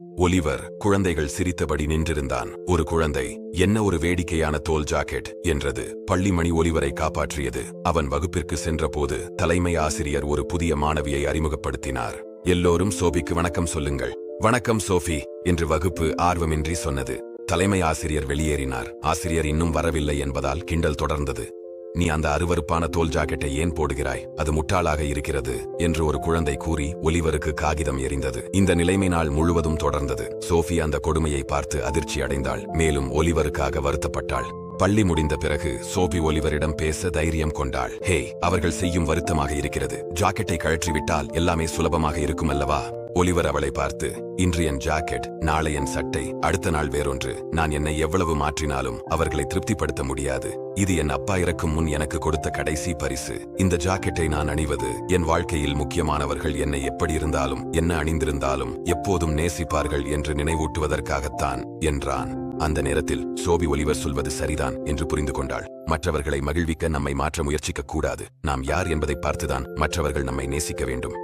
Oliver குழந்தைகள் சிரித்தபடி நின்றிருந்தான். ஒரு குழந்தை, என்ன ஒரு வேடிக்கையான தோல் ஜாக்கெட் என்றது. பள்ளிமணி ஒலிவரை காப்பாற்றியது. அவன் வகுப்பிற்கு சென்றபோது தலைமை ஆசிரியர் ஒரு புதிய மாணவியை அறிமுகப்படுத்தினார். எல்லோரும் சோபிக்கு வணக்கம் சொல்லுங்கள். வணக்கம் சோஃபி என்று வகுப்பு ஆர்வமின்றி சொன்னது. தலைமை ஆசிரியர் வெளியேறினார். ஆசிரியர் இன்னும் வரவில்லை என்பதால் கிண்டல் தொடர்ந்தது. நீ அந்த அருவருப்பான தோல் ஜாக்கெட்டை ஏன் போடுகிறாய்? அது முட்டாளாக இருக்கிறது என்று ஒரு குழந்தை கூறி ஒலிவருக்கு காகிதம் எறிந்தது. இந்த நிலைமை நாள் முழுவதும் தொடர்ந்தது. சோஃபி அந்த கொடுமையை பார்த்து அதிர்ச்சி அடைந்தாள். மேலும் ஒலிவருக்காக வருத்தப்பட்டாள். பள்ளி முடிந்த பிறகு சோபி ஒலிவரிடம் பேச தைரியம் கொண்டாள். ஹே, அவர்கள் செய்யும் வருத்தமாக இருக்கிறது. ஜாக்கெட்டை கழற்றிவிட்டால் எல்லாமே சுலபமாக இருக்கும் அல்லவா? ஒலிவர் அவளை பார்த்து, இன்று என் ஜாக்கெட், நாளை என் சட்டை, அடுத்த நாள் வேறொன்று. நான் என்னை எவ்வளவு மாற்றினாலும் அவர்களை திருப்திப்படுத்த முடியாது. இது என் அப்பா இறக்கும் முன் எனக்கு கொடுத்த கடைசி பரிசு. இந்த ஜாக்கெட்டை நான் அணிவது என் வாழ்க்கையில் முக்கியமானவர்கள் என்னை எப்படி இருந்தாலும் என்ன அணிந்திருந்தாலும் எப்போதும் நேசிப்பார்கள் என்று நினைவூட்டுவதற்காகத்தான் என்றான். அந்த நேரத்தில் சோபி ஒலிவர் சொல்வது சரிதான் என்று புரிந்து கொண்டாள். மற்றவர்களை மகிழ்விக்க நம்மை மாற்ற முயற்சிக்க கூடாது. நாம் யார் என்பதை பார்த்துதான் மற்றவர்கள் நம்மை நேசிக்க வேண்டும்.